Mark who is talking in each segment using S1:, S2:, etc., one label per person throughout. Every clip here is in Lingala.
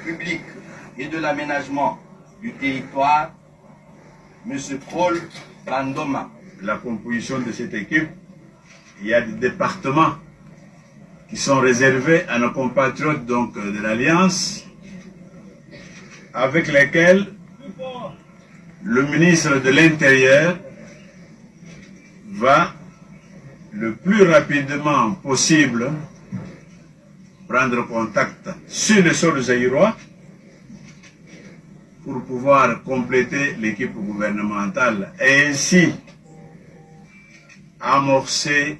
S1: Public et de l'aménagement du territoire, M. Paul Brandoma.
S2: La composition de cette équipe, il y a des départements qui sont réservés à nos compatriotes donc, de l'Alliance, avec lesquels le ministre de l'Intérieur va le plus rapidement possible prendre contact sur le sol zaïrois pour pouvoir compléter l'équipe gouvernementale et ainsi amorcer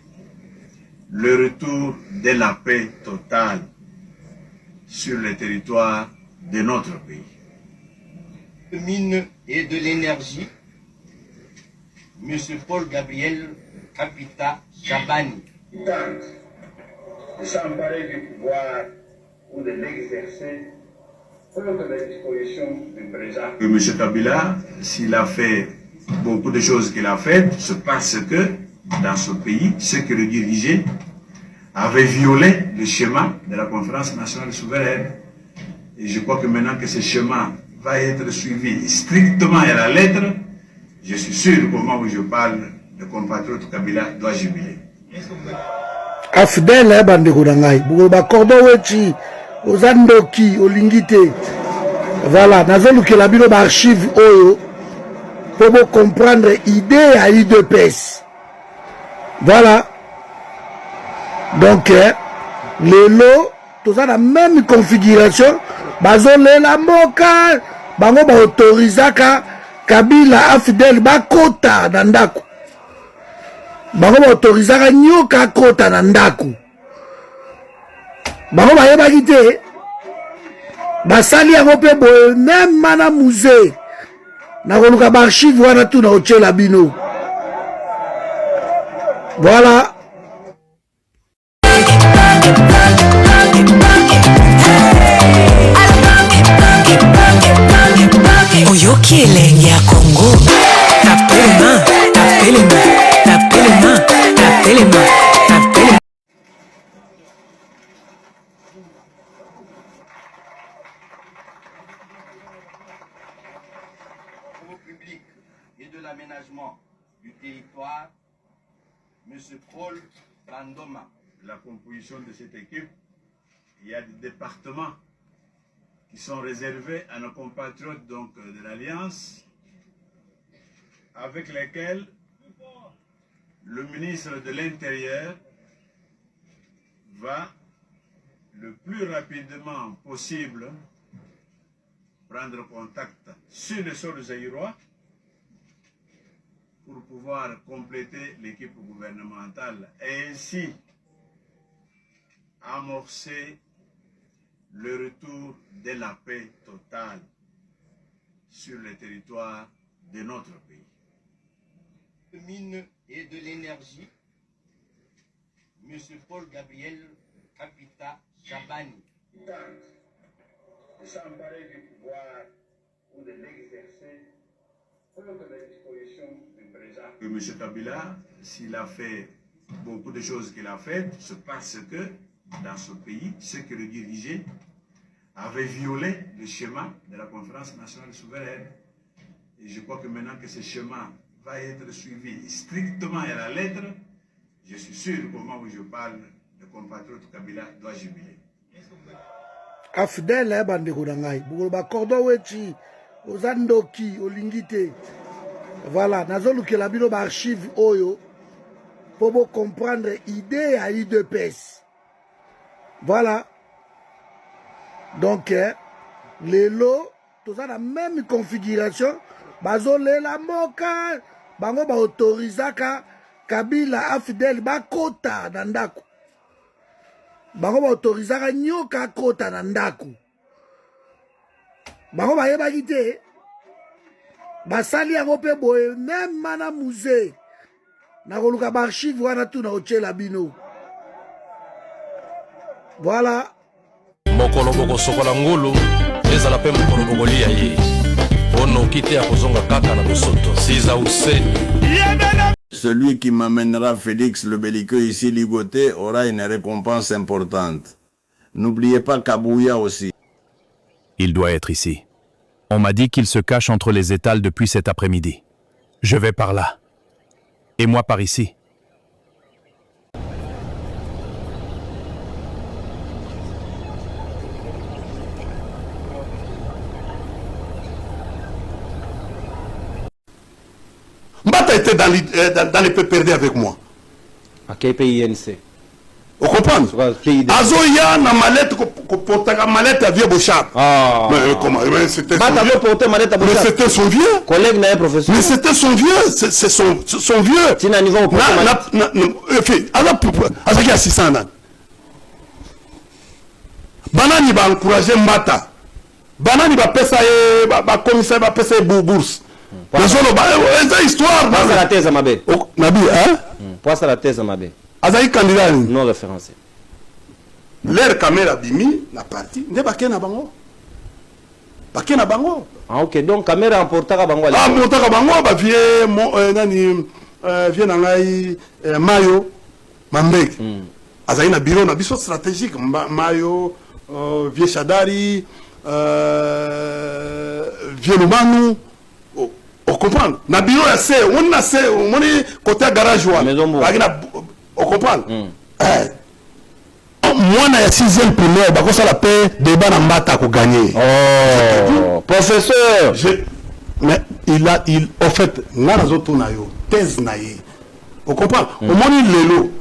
S2: le retour de la paix totale sur le territoire de notre pays.
S1: Mines et de l'énergie, M. Paul Gabriel Capita Chabani.
S2: De s'emparer du pouvoir ou de l'exercer contre les dispositions du président. M. Kabila, s'il a fait beaucoup de choses qu'il a faites, c'est parce que dans ce pays, ceux qui le dirigeaient avaient violé le schéma de la conférence nationale souveraine. Et je crois que maintenant que ce schéma va être suivi strictement à la lettre, je suis sûr qu'au moment où je parle, le compatriote Kabila doit jubiler.
S3: Afdel bandeko na ngai buko ba cordon weti ozandoki olingite voilà nazolukela bino ba archive oyo pour comprendre idée à UDPS voilà donc lelo tous la même configuration bazolela mboka bango ba autorisaka Kabila Afdel bakota na ndako bango autorisaka nyoka kota na ndako bango bayebaki te basali yango mpe boye meme mana musée nakoluka baarchive wana tu na otyela bino voilà
S4: oyoki elenge ya Congo tapelema tapelema tapelema tapelema tapelema.
S1: Au public et de l'aménagement du territoire, M. Paul Brandoma.
S2: La composition de cette équipe, il y a des départements qui sont réservés à nos compatriotes donc, de l'Alliance, avec lesquels le ministre de l'Intérieur va le plus rapidement possible prendre contact sur le sol zaïrois pour pouvoir compléter l'équipe gouvernementale et ainsi amorcer le retour de la paix totale sur le territoire de notre pays.
S1: Mines et de l'énergie, M. Paul Gabriel Capita Chabani.
S2: De s'emparer du pouvoir ou de l'exercer contre les dispositions du président. M. Kabila, s'il a fait beaucoup de choses qu'il a faites, c'est parce que dans ce pays, ceux qui le dirigeaient avaient violé le schéma de la conférence nationale souveraine. Et je crois que maintenant que ce schéma va être suivi strictement à la lettre, je suis sûr qu'au moment où je parle, le compatriote Kabila doit jubiler.
S3: Afdel bandeko na ngai buko ba cordon weti ozandoki olingite voilà nazolukela bino ba archive oyo pour comprendre idée à UDPS voilà donc lelo tous la même configuration bazolela mboka bango ba autorisaka Kabila Afdel bakota na ndako bango ba autorisaka nyoka kota na ndako bango bayebaki te basali yango mpe boye meme mana musée nakoluka baarchive wana tu na otyela bino voilà
S5: mokolo bokosokola ngulu ezala mpe mokolo bokolia ye ono kite ya kozonga kaka na bosoto siza useni
S6: celui qui m'amènera Félix le belliqueux ici ligoté aura une récompense importante. N'oubliez pas Kabouya aussi.
S7: Il doit être ici. On m'a dit qu'il se cache entre les étals depuis cet après-midi. Je vais par là. Et moi par ici.
S8: Mbata était dans les PPRD avec moi.
S9: À quel pays INC?
S8: Vous comprenez? Azoya na mallette portaka mallette à vieux Bouchard.
S9: Ah.
S8: Mais comment? Mais c'était
S9: son vieux.
S8: Mais c'était son vieux.
S9: Collègue n'a professeur.
S8: Mais c'était son vieux. C'est son vieux.
S9: C'est un niveau au
S8: Azaki assistant nan. Banani ba encourager Mbata. Banani ba pesa ba commissaire ba pesa bourse. Nazolo ba eza histoire.
S9: Passe la thèse à Mabé.
S8: Nabi hein?
S9: Passe la thèse à Mabé.
S8: Azaki candidat
S9: non référencé.
S8: L'air caméra bimi la partie nde bakena bango. Bakena bango.
S9: Ah OK, donc caméra emportaka bango.
S8: Ah emportaka bango ba vie nani vie na ngai Mayo Mambek. Azaki na bureau na biso stratégique Mayo vie Shadari vie Lumanu. On comprend. Na bureau ya se, on na se, on est côté garage wa. On comprend. Moi na 6e primaire, ba ko ça la paix débat na Mbata ko gagner.
S9: Oh, professeur.
S8: Mais en fait, na zoto na yo, thèse na ye. On comprend. Au moni lelo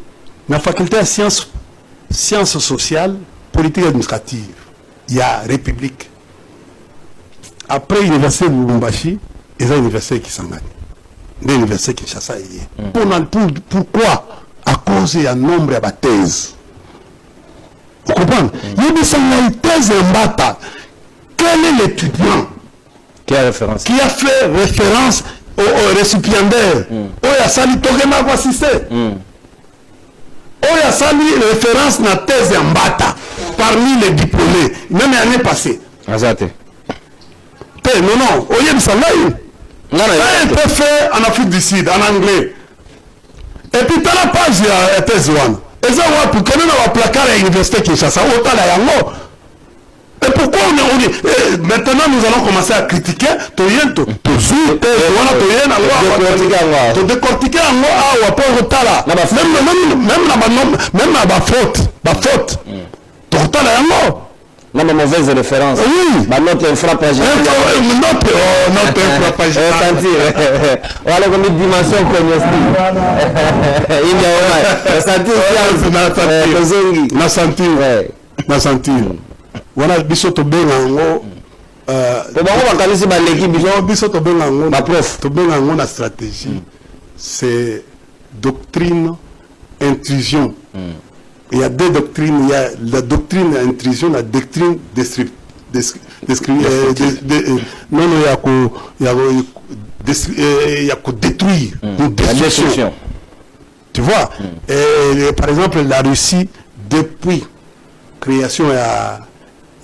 S8: na faculté de sciences sociales, politique administrative, il y a République. Après l'université de Lubumbashi, ils ont l'université qui s'engage. L'université qui chasse. Pourquoi? À cause il y a un nombre de thèses. Vous comprenez? Il y a une thèse en bata. Quel est l'étudiant
S9: qui a fait
S8: référence au récipiendaire? Il y a sali Togema ko assisté. Il y a sali référence na thèse en bata parmi les diplômés, même l'année passée.
S9: Azate.
S8: Non, il y a un peu fait en Afrique du Sud, en anglais. Et puis, tu as la page de thèse 1. Et ça, pour qu'on ait un placard à l'université Kinshasa, autant la yango. Et pourquoi maintenant nous allons commencer à critiquer décortiquer même la faute.
S9: Non, mais mauvaise référence.
S8: Oui.
S9: Bah, notre frappage.
S8: Notre frappage.
S9: On a comme une dimension
S8: cognostique. Voilà, bisoto bengango. Bisoto bengango.
S9: Ma prof.
S8: To bengango na stratégie. C'est doctrine, intrusion. Il y a deux doctrines, il y a la doctrine intrusion, la doctrine il y a qu'à détruire, une destruction. Tu vois, et, par exemple, la Russie, depuis création,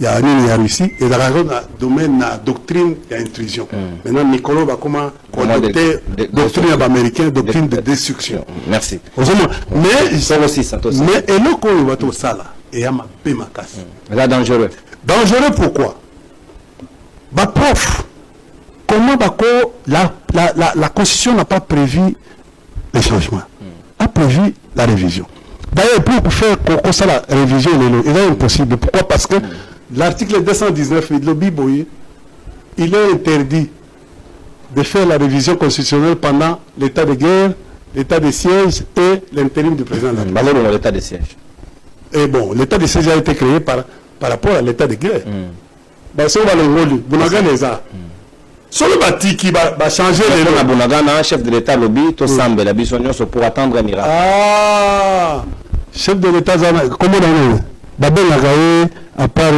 S8: il y a la Russie, et dans le domaine de la doctrine, il y a intrusion. Maintenant, Nicolas va comment connecter doctrine américaine, doctrine de destruction.
S9: Merci.
S8: Mais, et le coup, il va tout ça là, et il y a ma paix, ma casse.
S9: C'est dangereux.
S8: Dangereux pourquoi? Bah, prof, comment la Constitution n'a pas prévu les changements, a prévu la révision. D'ailleurs, pour faire ça, la révision, il est impossible. Pourquoi? Parce que l'article 219 de l'Obiboyi, il est interdit de faire la révision constitutionnelle pendant l'état de guerre, l'état de siège et l'intérim du président de la République.
S9: L'état de siège.
S8: Et bon, l'état de siège a été créé par rapport à l'état de guerre. C'est le bâti qui va changer les lois.
S9: Bonagana, chef de l'état lobby, tout semble la bisognos pour attendre un miracle.
S8: Ah, chef de l'état, comment on a Babel Nagaye, à part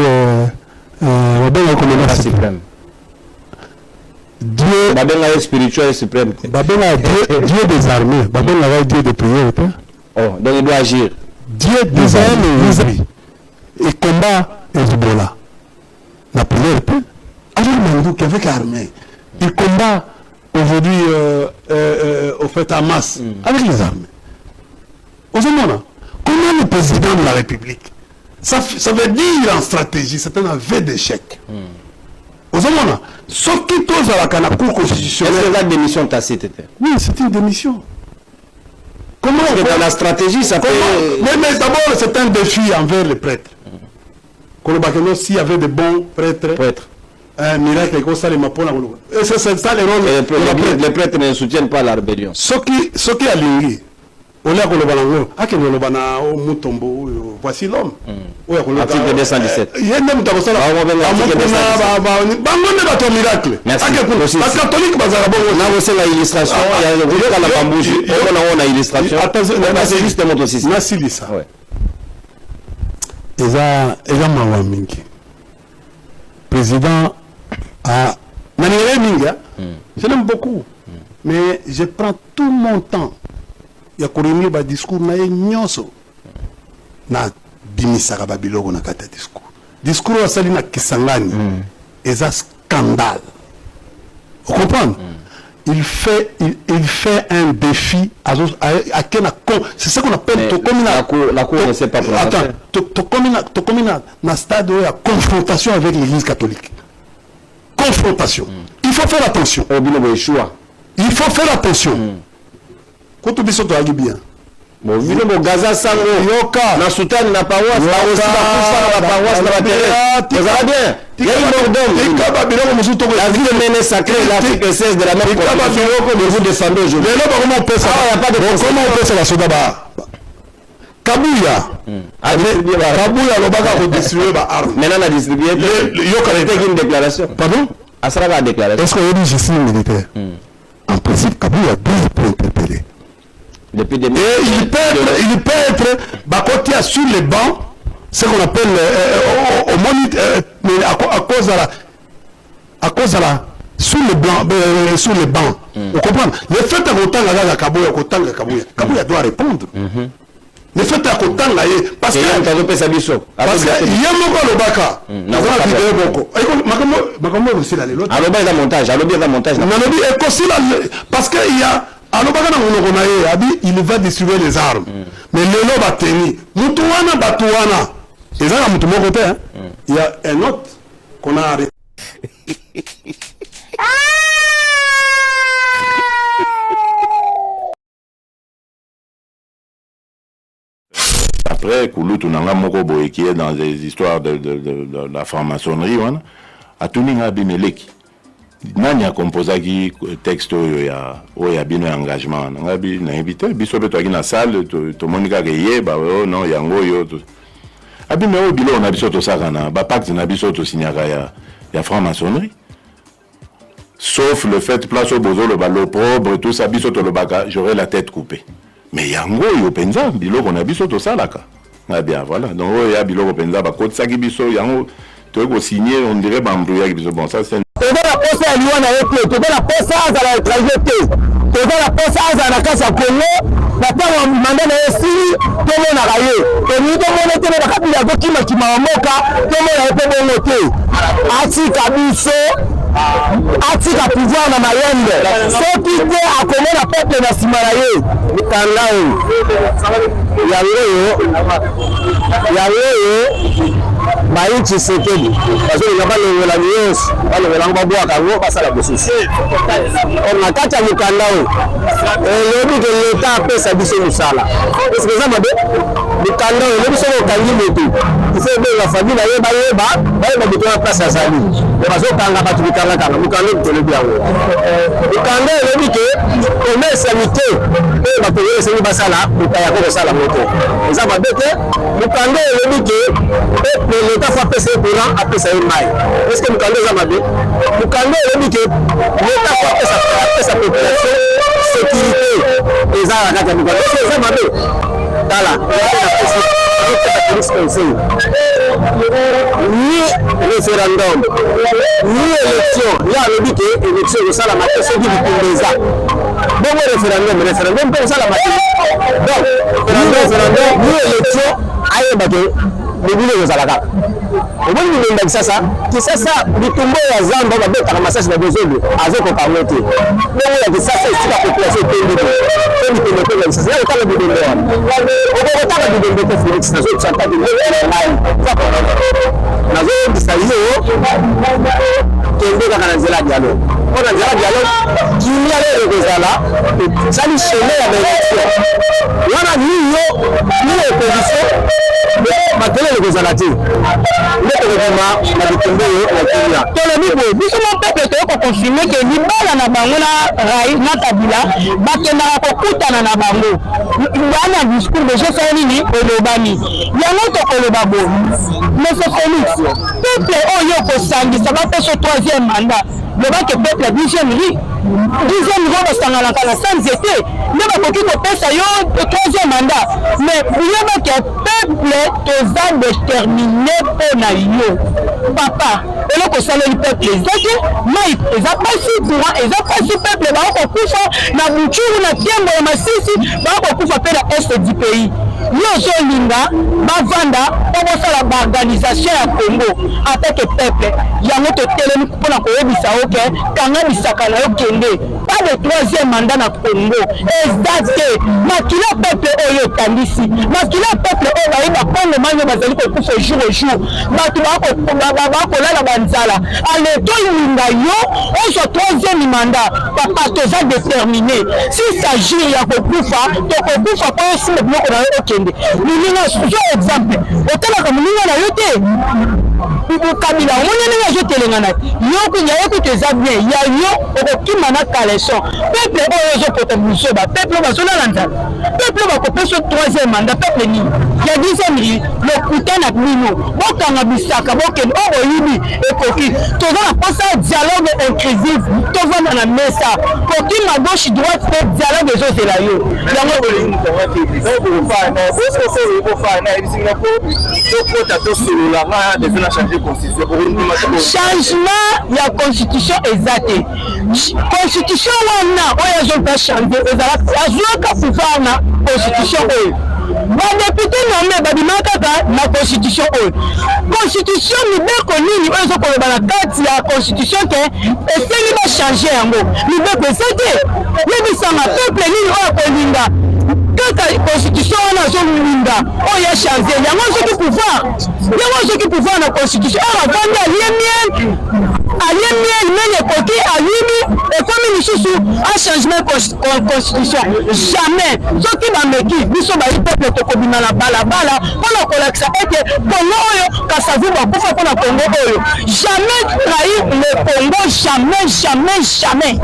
S8: Babel Nagaye
S9: suprême.
S8: Dieu.
S9: Babel Nagaye spirituel suprême.
S8: Babel Nagaye, Dieu des armées. Babel Nagaye, Dieu des prières.
S9: Oh, donc il doit agir.
S8: Dieu des armées. Et combat Ebola. La prière, avec Mandouk, avec l'armée. Il combat aujourd'hui au fait Hamas, avec les armes. Comment le président de la République, ça veut dire en stratégie, c'est un aveu d'échec. Ce qui pose à la Cour constitutionnelle.
S9: Est-ce que la démission tacite était?
S8: Oui, c'est une démission. Comment
S9: dans la stratégie, ça peut...
S8: Mais d'abord, c'est un défi envers les prêtres. S'il y avait de bons prêtres, un miracle comme ça, les mapona. Et c'est ça le rôle.
S9: Les prêtres ne soutiennent pas la rébellion.
S8: Ce qui a lingué, voici l'homme.
S9: Article 217.
S8: Il y a même miracle.
S9: Merci.
S8: Les catholiques,
S9: illustration. C'est juste un autre système.
S8: Merci ça. Président a je l'aime beaucoup, mais je prends tout mon temps. Il y a un discours na bimisaka babiloko na kata discours asali na Kisangani est un scandale. Vous comprenez? Il fait un défi à c'est ce qu'on appelle
S9: la cour ne sait pas prononcer.
S8: Attends, na stade de confrontation avec l'église catholique. Confrontation. Il faut faire attention. Il faut faire attention. Quand tu dis ça, tu as dit bien.
S9: Bon, Gaza Sango, Yoka, na soutane na paroisse, na aussi la paroisse, na terre. Vous allez bien. Il y a une mort d'homme. La vie de Méné sacrée, l'article 16 de la même constitution que vous défendez aujourd'hui.
S8: Mais là, comment on peut ça?
S9: Il n'y a pas de
S8: comment on peut ça la soda? Kabouya. Kabouya, le baga a distribué ma arme.
S9: Maintenant, on a distribué. Yoka a été une déclaration.
S8: Pardon?
S9: Asraga a déclaré.
S8: Est-ce qu'on dit je suis militaire? En principe, Kabouya doit être interpellé.
S9: Depuis
S8: et il peut être Bakotia sur les bancs, ce qu'on appelle à cause de la sur les bancs. Vous comprenez? Le fait que Kabouya doit répondre. Le fait que parce que il y a parce qu'il y a il va distribuer les armes. Mais le lot va tenir. Moutouana Batouana. Et ça, il y a un autre qu'on a arrêté.
S10: Après, Kouloutou Nanga Mokoboe, qui est dans les histoires de la franc-maçonnerie, a tout mis à Bimeleki. Nani a composé qui texte oya bino engagement ngabi na invité biso beto aki na salle to monika keye ba non yango yo to abi me o bilo na biso to sakana ba pacte na biso to signaka ya franc-maçonnerie sauf le fait place au bozo le balo propre tout ça biso to le baka j'aurais la tête coupée mais yango yo penza bilo ko na biso to salaka na bien voilà donc oya bilo ko penza ba kotsa ki biso yango to ko signer on dirait ba mbrouya ki biso bon ça c'est
S11: la poste à Liwana et tout, la poste à la tragédie, la poste à la casse à Congo, la part mandat de SI, tout le monde a raillé. Et nous, tout le monde était dans la capitale qui m'a moka, tout le monde a été bon noté. Atika Bisso, Atika pouvoir dans Mayende. Ceux qui étaient à Congo, la peuple de Simaraye, Maïti Sekedi, parce qu'il n'y a pas de la nuance, pas de la boîte à l'eau, pas à la boussisse. On a quatre à Mukandao, et le but de l'État après sa boussée au Sala. Parce que ça m'a dit, Mukandao, le but de Kandimé, il fait bien la famille, il va mettre la place à Sali. Le bateau Kanga Batu Mukandao, Mukandao, tu le bien. Mukandao, le but que, on met sa mité, et va payer ses Basala, pour payer à Sala moto. Et ça m'a dit, Mukandao, le but que, l'État fait passer courant après ça une maille. Est-ce que Mukandao ça m'a dit? Mukandao il dit que l'État fait passer sa population sécurité. Et ça la carte Mukandao ça m'a dit. Voilà. Ni référendum, ni élection. Il y a le but que l'élection de ça la matière c'est du Kundeza. Bon référendum pour ça la matière. Donc référendum ni élection aïe bateau. Le boulot de Zalaka. oboni bilemba kisasa kisasa bitumbo ya zamba babetaka masasi na bezolo azokoka ngo te bongo ya kisasa esika population etendeke to bitembe to ya kisasa yokotala bilembe wana okokotala bilembe te Félix nazokisanta bilembe ngai nazobisa yo kende kaka na nzela dialogue mpona nzela dialogue kimia lelo ekozala esali chemin ya baélection wana niyo opposition batelele ekozala te nde tokokima na bitumba oyo na kimia tolobi boye biso mo peuple toyokokonfirme ke libala na bango na Kabila bakendaka kokutana na bango wana discours de jeso nini olobani yango tokoloba boye monsieur Félix peuple oyo kosangisa bapesa 3e mandat lobaki peuple ya 10e riz 10e riz basanganaka na sans été nde bakoki kopesa yo 3e mandat mais oyebaki peuple toza déterminé mpo na yo papa eloko osaleli peuple eza te mai eza pasi courant eza pasi peuple bakokufa na buchuru na tiembo ya masisi bakokufa mpe na este du pays yo ozolinga bavanda mpo bosala baorganisation ya Congo atake peuple yango totelemi mpona koyebisa yo ke kanga bisaka na yo kende pas de 3e mandat na Congo eza te makila peuple oyo etandisi makila peuple oyo bayeba kongomani bazali kokufa jour au jour bato bakolala banzala aleto linga yo ozwa 3e mandat papa toza déterminé s'il s'agit ya kokufa tokokufa mpo osime biloko na yo okende moninga zo exemple otalaka moninga na yo te Kabila omoni ndenge azotelengana yo kunya yo kutu eza bien ya yo okokima na kaleson peuple oyo ozopota busoba peuple bazolala nzala peuple bakopesa 3e mandat peuple nini ya 10e riz lokuta na bino bokanga bisaka bokende oyo boyibi ekoki toza na posa dialogue inclusif tovanda na mesa kokima gauche droite mpe dialogue ezozela yo yango changement ya constitution eza te constitution wana oyo azoka changer azoka pouvoir na constitution oyo badepute nome babima kaka na constitution oyo constitution mibeko nini oyo ezokoloba na kati ya constitution te esengi bachange yango mibeko eza te yebisanga peuple nini oyo akolinga kaka constitution wana azolinga oyo achange yango soki pouvoir na constitution oyo avandi alie miel mene ekoki ayimi ekomi lisusu achangement constitution jamais soki bameki biso bayi peuple tokobima na balabala mpona kolakisa ete Congo oyo Kasavu bakufa mpona Congo oyo jamais trahir le Congo jamais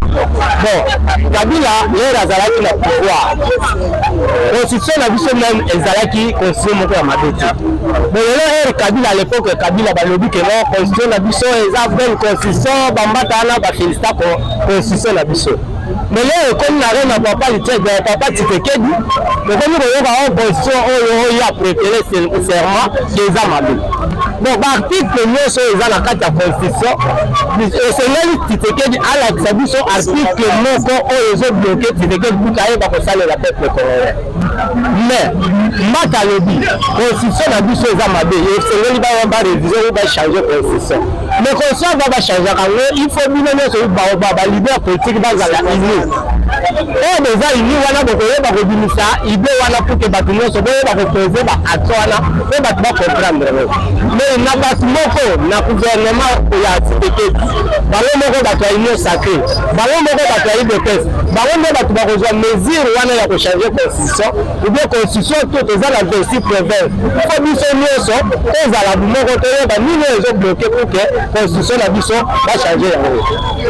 S11: bon Kabila lero azalaki na pouvoir constitution na biso même ezalaki constitution moko ya mabe te mais lelo Kabila à l'époque Kabila balobi ke non constitution na biso eza bonne constitution bambata wana bafélista constitution na biso mais lelo ekomi na reine na papa Tshisekedi ekomi koyoka oyo constitution oyo ya préféré serment eza mabe donc baarticle nyonso eza na kati ya constitution esengeli Tshisekedi alakisa biso article moko oyo ezobloke Tshisekedi buka ayeba kosalela peuple congolais mais mbata alobi constitution na biso eza mabe esengeli barévision oyo bachange constitution mais constitution ba bachangeaka ngo il faut bino nyonso balider politique bazala uni oyo beza uni wana bokoyeba kobimisa idée wana pour ke bato nyonso boyeba kopose baaction wana po bato bacomprendre mais na bato moko na gouvernement ya Tshisekedi bango moko bato ya union sacré bango moko bato ya UDPS bango nde bato bakozwa mesure wana ya kochange constitution ou bien constitution to toza na 26 province fo biso nyonso ezala moko toyeba nini ezobloke pour ke constitution na biso bachange yango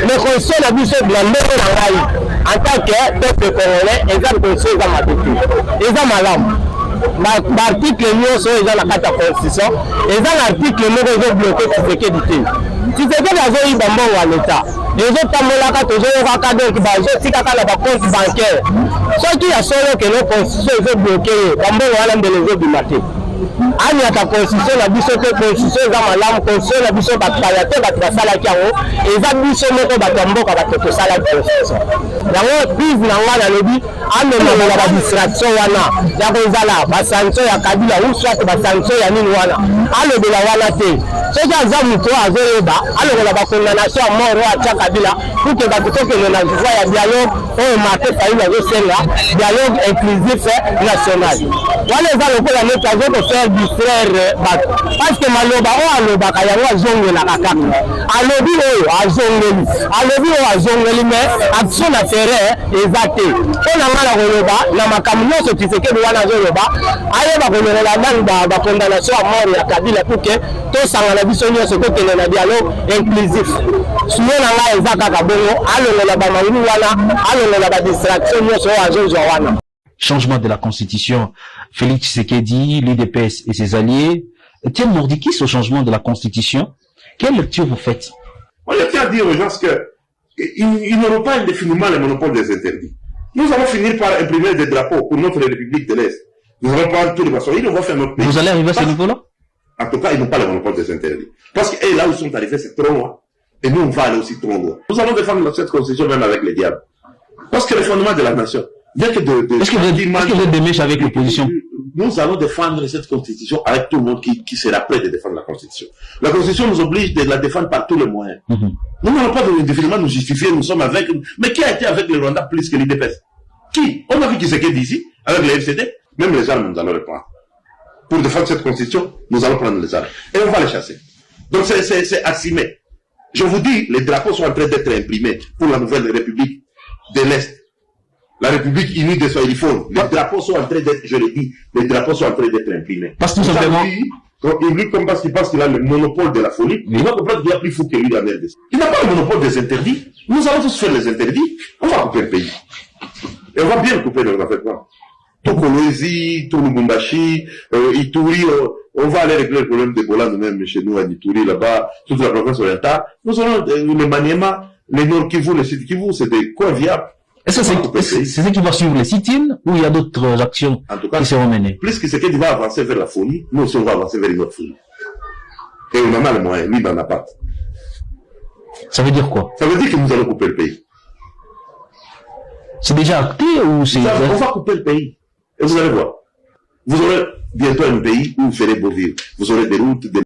S11: mais constitution na biso na ndenge na ngai en tant que peuple congolais eza constitution eza mabe te eza malamu baarticle nyonso eza na kati ya constitution eza na article moko ezobloke Tshisekedi te Tshisekedi azoyiba mbongo ya leta ezotambolaka tozoyokaka donc bazotikaka na bacompte bancaire soki ya solo keno constitution ezobloke ye bambongo wana mbele ezobima te ani ata constitution na biso te constitution eza malamu constitution na biso bato baya te bato basalaki yango eza biso moko bato ya mboka bato tosalaki constitution yango prise na ngai nalobi amemama na badistraction wana ya kozala basanction ya kabila ou soit basanction ya nini wana alobela wana te soki aza moto azoyeba alokola bakondamnation ya mort oyo atya kabila pour que bato tokende na voie ya dialogue oyo marke faili azosenga dialogue inclusif national wana eza lokola neti azokofaire distraire bato parce que maloba oyo alobaka yango azongelaka kaka alobi oyo azongeli alobi oyo azongeli mais action na terrain eza te mpo na ngai na koloba na makambo nyonso Tshisekedi wana azoloba ayeba konyolela ndani bakondamnation ya mort ya kabila pour que tosangana biso nyonso tokende na dialogue inclusif suye na ngai eza kaka bongo alongola bamangulu wana alongola badistraction nyonso oyo azozwa wana.
S12: Changement de la constitution, Félix Tshisekedi, l'UDPS et ses alliés tiennent mordicus au changement de la constitution. Quelle lecture vous faites?
S13: On tient à dire aux gens qu'ils n'auront pas indéfiniment le monopole des interdits. Nous allons finir par imprimer des drapeaux pour notre République de l'Est. Nous allons prendre tous les poissons. Ils vont faire notre pays.
S12: Vous allez arriver à ce niveau-là?
S13: En tout cas, ils n'ont pas le monopole des interdits. Parce que là où ils sont arrivés, c'est trop loin. Et nous, on va aller aussi trop loin. Nous allons défendre cette constitution même avec les diables. Parce que le fondement de la nation, bien que
S12: est-ce que vous êtes des mèches avec l'opposition?
S13: Nous allons défendre cette constitution avec tout le monde qui sera prêt de défendre la constitution. La constitution nous oblige de la défendre par tous les moyens. Nous n'allons pas définitivement nous justifier, nous sommes avec... Mais qui a été avec le Rwanda plus que l'IDPS? Qui? On a vu qui c'est qui d'ici, avec les FCD. Même les armes, nous allons les prendre. Pour défendre cette constitution, nous allons prendre les armes. Et on va les chasser. Donc c'est assumé. Je vous dis, les drapeaux sont en train d'être imprimés pour la nouvelle République de l'Est. La République unie des Swahiliphones. Les drapeaux sont en train d'être, je l'ai dit, les drapeaux sont en train d'être imprimés.
S12: Parce que tout simplement...
S13: Lui, comme parce qu'il pense qu'il a le monopole de la folie, il va comprendre qu'il y a plus fou que lui dans l'RDC. Il n'a pas le monopole des interdits. Nous allons tous faire les interdits. On va couper le pays. Et on va bien le couper, ne vous en faites pas. Tout Kolwezi, tout Lubumbashi, Ituri, on va aller régler le problème d'Ebola nous-mêmes chez nous à Ituri, là-bas, toute la province orientale. Nous aurons le Maniema, les Nord Kivu, les Sud Kivu, c'est des coins viables.
S12: Est-ce que c'est ce qui va suivre les sit-ins ou il y a d'autres actions qui seront menées?
S13: Plus que ce qui va avancer vers la folie, nous aussi on va avancer vers une autre folie. Et on en a le moyen, lui il n'en a pas.
S12: Ça veut dire quoi?
S13: Ça veut dire que nous allons couper le pays.
S12: C'est déjà acté ou c'est...
S13: On va couper le pays. Et vous allez voir. Vous aurez bientôt un pays où vous ferez beau vivre. Vous aurez des routes, des